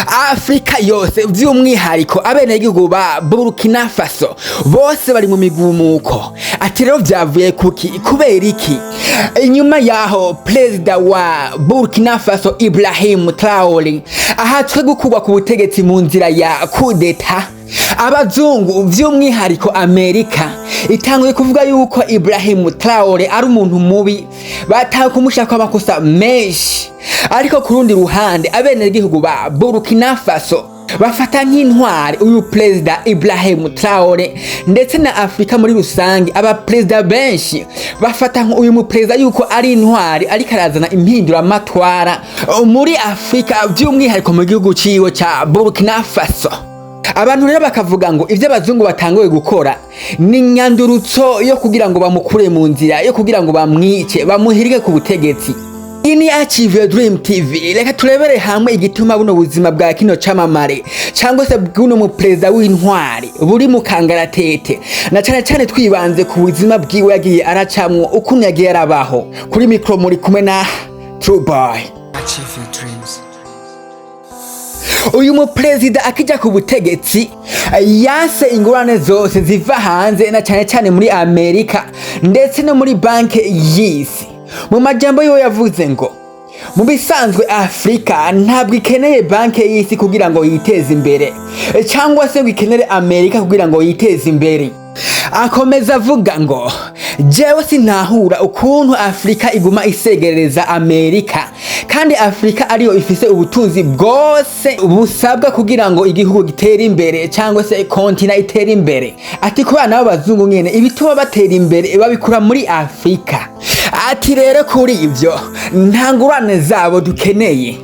Afrika yose by'umwihariko abenegihugu ba Burkina Faso bose bari mu migumuko. Ati rero byavuye kuki kubera iki? Inyuma yaho perezida wa Burkina Faso Ibrahim Traore ahatswe gukugwa ku butegetsi mu nzira ya coup d'etat, abazungu by'umwihariko Amerika itanguye kuvuga yuko Ibrahim Traore ari umuntu mubi, bataye kumushaka amakosa menshi. Ariko ku rundi ruhande abenegihugu ba Burkina Faso bafata nk'intwari uyu perezida Ibrahim Traore, ndetse na Afrika muri rusange abaperezida benshi bafata uyu muperezida yuko ari intwari ariko arazana impinduramatwara muri Afrika by'umwihariko mu gihugu ciwe ca Burkina Faso. Abantu rero bakavuga ngo ivyo abazungu batanguye gukora ni nyandurutso yo kugira ngo bamukure mu nzira, yo kugira ngo bamwice bamuhirike ku butegetsi. Ini Achieve Dream TV, reka turebere hamwe igituma buno buzima bwa kino camamare cyangwa se bw'uno mu perezida w'intwari buri mu kangaratete, na cyane cyane twibanze ku buzima bwiwe yagiye aracamwo ukuntu yagiye arabaho. Kuri mikro muri kumwe na Traore. Achieve your dreams. Uyu mu perezida akija ku butegetsi yase ingurane zose ziva hanze, na cyane cyane muri Amerika ndetse no muri banke y'isi. Mu majambo yo yavuze ngo mu bisanzwe Afrika ntabwo ikeneye banke y'isi kugira ngo yiteze imbere, cyangwa se ikenere Amerika kugira ngo yiteze imbere. Akomeza avuga ngo jewe sinahura ukuntu Afrika iguma isegereza Amerika, kandi Afrika ariyo ifise ubutunzi bwose busabwa kugira ngo igihugu gitere imbere cyangwa se kontina itere imbere. Ati kubana n'abazungu nyene ibituma batera imbere babikura muri Afrika. Ati rero kuri ivyo nta ngurane zabo dukeneye.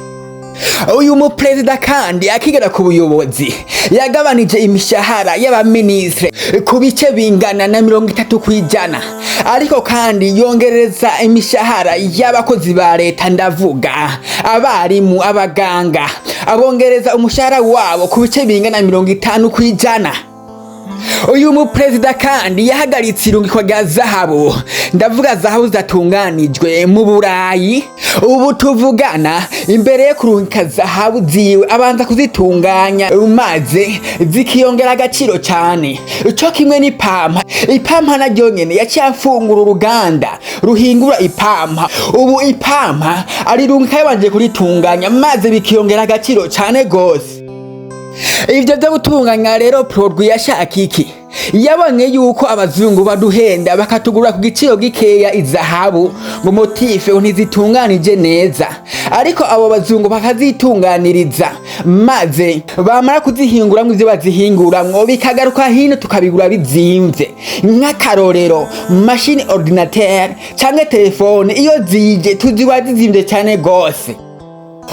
Uyu mu perezida kandi akigera ku buyobozi yagabanije imishahara y'abaministre ku bice bingana na 30%, ariko kandi yongereza imishahara y'abakozi ba leta, ndavuga abarimu, abaganga, abongereza umushahara wabo ku bice bingana 50%. Uyu mu perezida kandi yahagaritse irungikwa rya zahabu, ndavuga zahabu zatunganijwe mu Burayi. Ubu tuvugana imbere yo kurungika zahabu ziwe abanza kuzitunganya maze zikiyongera agaciro cyane. Cyo kimwe ipampa naryo nyene yaciye afungura uruganda ruhingura ipampa. Ubu ipampa arirungika yabanje kuritunganya maze bikiyongera agaciro cyane gose. Ivyo byo gutunganya rero produit yashaka iki? Yabonye yuko abazungu baduhenda bakatugura ku giciro gikeya izahabu ngo motife ntizitunganije neza, ariko abo bazungu bakazitunganiriza maze bamara kuzihinguramwo ivyo bazihinguramwo bikagaruka hino tukabigura bizimvye. Nk'akarorero machine ordinateur canke telefone iyo zije tuziba zizimvye cyane gose.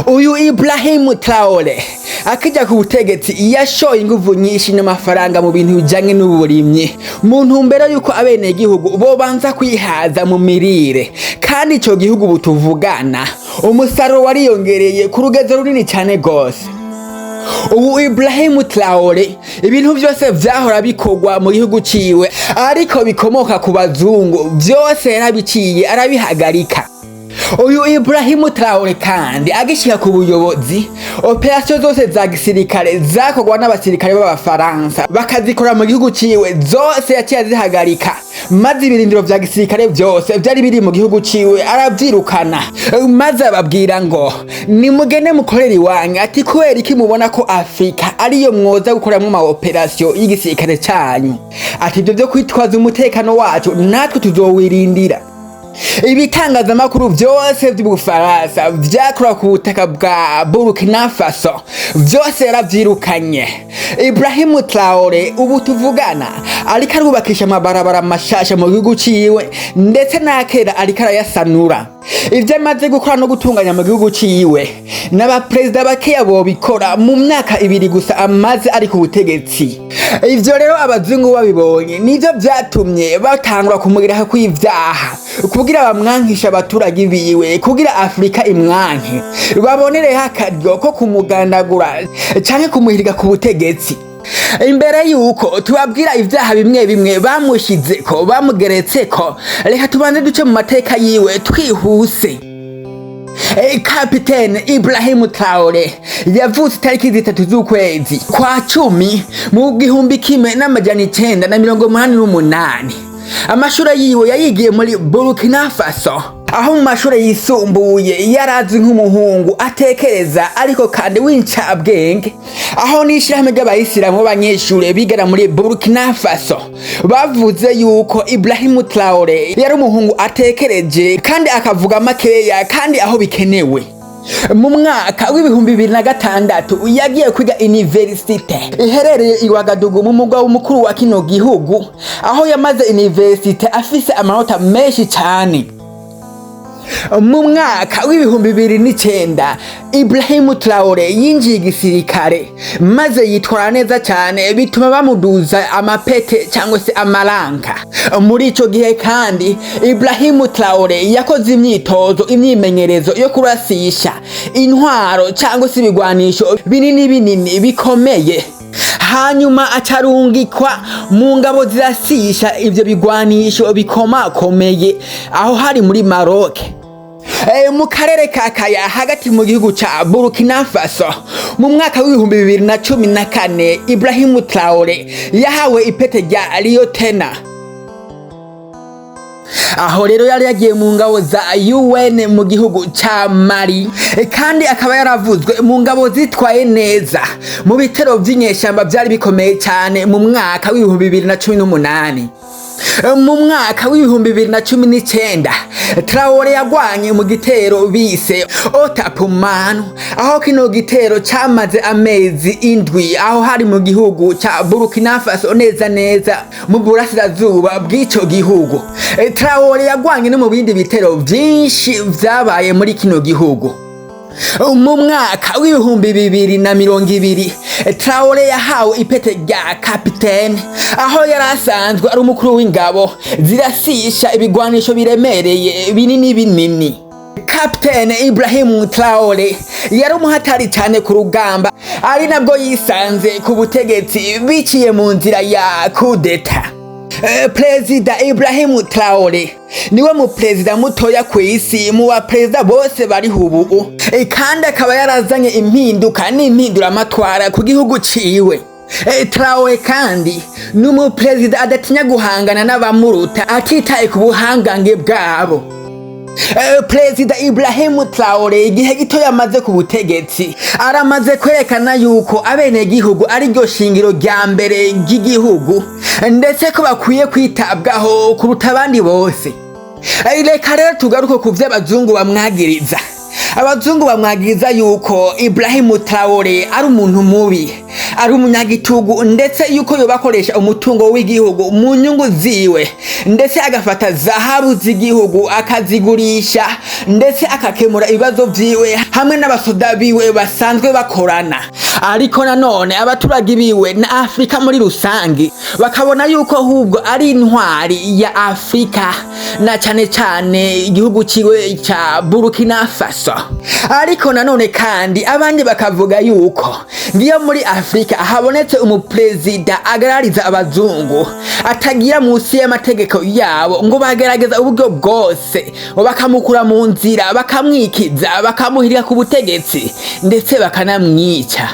Uyu Ibrahim Traore akija ku butegetsi yashoye inguvu nyinshi n'amafaranga mu bintu bijanye n'uburimyi, mu ntumbero yuko abenegihugu bo banza kwihaza mu mirire, kandi ico gihugu butuvugana umusaruro wariyongereye ku rugezo runini cyane gose. Ubu Ibrahim Traore ibintu byose vyahora bikogwa mu gihugu ciwe ariko bikomoka ku bazungu byose yarabiciye arabihagarika. Uyu Ibrahim Traore kandi agishika ku buyobozi, operasiyo zose za gisirikare zakogwa n'abasirikare b'Abafaransa bakazikora mu gihugu ciwe zose yaciye zihagarika, maze ibirindiro vya gisirikare byose byari biri mu gihugu ciwe aravyirukana, maze ababwira ngo nimugende mukorera iwanyu. Ati kubera iki mubona ko Afrika ariyo mwoza gukoramwo ama operasiyo y'igisirikare cyanyu? Ati ibyo byo kwitwaza umutekano wacu natwe tuzowirindira. Ibitangazamakuru byose by'Ubufaransa vyakora ku butaka bwa Burkina Faso byose yaravyirukanye. Ibrahim Traore ubu tuvugana ariko arubakisha amabarabara mashasha mu gihugu ciwe, ndetse nakera ariko arayasanura. Ivyo amaze gukora no gutunganya mu gihugu ciwe n'abaperezida bakeya bobikora mu myaka 2 gusa amaze ari ku butegetsi. Ivyo rero abazungu babibonye nivyo vyatumye batangura kumugiraho kw'ivyaha kugira bamwankisha abaturage biwe, kugira Afrika imwanke babonereho akaryo ko kumugandagura canke kumuhirika ku butegetsi. Imbere yuko tubabwira ivyaha bimwe bimwe bamushizeko bamugeretseko, reka tubanze duce mu mateka yiwe twihuse. Kapiteni Ibrahim Traore yavutse itariki 3 z'ukwezi kwa 10 mu 1988. Amashuri yiwe yayigiye muri Burkina Faso, aho mu mashuri yisumbuye yarazwi nk'umuhungu atekereza ariko kandi w'incabwenge, aho n'ishirahamwe ry'abayisilamu b'abanyeshure bigana muri Burkina Faso bavuze yuko Ibrahim Traore yari umuhungu atekereje kandi akavuga makeya kandi aho bikenewe. Mu mwaka w'2006 yagiye kwiga universite iherereye i Ouagadougou mu mugwa mukuru wa kino gihugu, aho yamaze universite afise amanota menshi cyane. Mu mwaka w'2009 Ibrahim Traore yinjiye igisirikare maze yitwara neza cyane bituma bamuduza amapete cyangwa se amaranga. Muri ico gihe kandi Ibrahim Traore yakoze imyimenyerezo yo kurasisha intwaro cyangwa se ibigwanisho binini bikomeye, hanyuma acarungikwa mu ngabo zirasisha ivyo bigwanisho bikomakomeye aho hari muri Maroc. Mu karere ka Kaya hagati mu gihugu ca Burkina Faso mu mwaka w'2014 Ibrahim Traore yahawe ipete rya lieutenant. Aho rero yari yagiye mu ngabo za UN mu gihugu ca Mali, kandi akaba yaravuzwe mu ngabo zitwaye neza mu bitero vy'inyeshamba byari bikomeye cyane mu mwaka w'2018. Mu mwaka w'2019 Traore yagwanye mu gitero bise Otapumanu, aho kino gitero cyamaze amezi 7 aho hari mu gihugu ca Burkina Faso neza mu burasirazuba bw'ico gihugu. Traore yagwanye no mu bindi bitero byinshi vyabaye muri kino gihugu. Mu mwaka w'2020 Traore yahawe ipete rya kapiteni, aho yari asanzwe ari umukuru w'ingabo zirasisha ibigwanisho biremereye binini. Kapiteni Ibrahim Traore yari umuhatari cyane ku rugamba, ari nabwo yisanze ku butegetsi biciye mu nzira ya coup d'etat. Perezida Ibrahim Traore niwe mu perezida mutoya ku isi mu baperezida bose bari ubu, kandi akaba yarazanye impinduka n'impinduramatwara ku gihugu ciwe. Traore kandi ni umuperezida adatinya guhangana n'abamuruta atitaye ku buhangange bwabo. Perezida Ibrahim Traore igihe gito yamaze ku butegetsi aramaze kwerekana yuko abenegihugu ari ryo shingiro rya mbere ry'igihugu, ndetse ko bakwiye kwitabwaho kuruta abandi bose. Reka rero tugaruke ku vy'abazungu bamwagiriza. Abazungu bamwagiriza yuko Ibrahim Traore ari umuntu mubi, ari umunyagitugu, ndetse yuko yobakoresha umutungo w'igihugu mu nyungu ziwe, ndetse agafata zahabu z'igihugu akazigurisha, ndetse akakemura ibibazo vyiwe hamwe n'abasoda biwe basanzwe bakorana. Ariko nanone abaturage biwe na Afrika muri rusangi bakabona yuko ahubwo ari intwari ya Afrika, na cyane igihugu ciwe ca Burkina Faso. Ariko nanone kandi abandi bakavuga yuko ngiyo muri Afrika habonetse umuperezida agarariza abazungu atagira munsi y'amategeko yabo, ngo bagerageza uburyo bwose bakamukura mu nzira, bakamwikiza, bakamuhirira ku butegetsi, ndetse bakanamwica.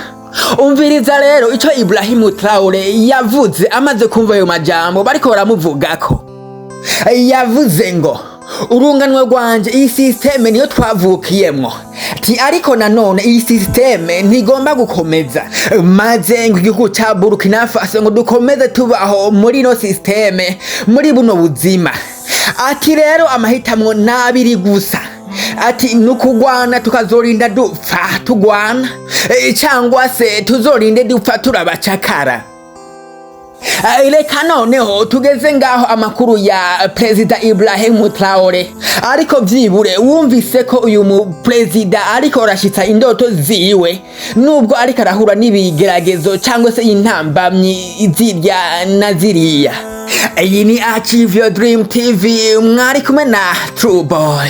Umviriza rero ico Ibrahim Traore yavuze amaze kumva ayo majambo bariko baramuvugako. Yavuze ngo urunganwe rwanje iyi systeme niyo twavukiyemwo, ariko nanone iyi systeme ntigomba gukomeza, maze ngo igihugu ca Burkina Faso ngo dukomeze tubaho muri no systeme, muri buno buzima. Rero amahitamwo nabiri gusa, nukugwana tukazorinda dupfa tugwana, cyangwa se tuzorinde dupfa turabacakara. Reka noneho tugeze ngaho amakuru ya Perezida Ibrahim Traore. Ariko vyibure wumvise ko uyu mu perezida ariko arashitsa indoto ziwe, nubwo ariko arahura n'ibigeragezo cyangwa se intambamyi zirya na ziriya. Iyi ni Achieve Your Dream TV, mwari kumwe na True Boy.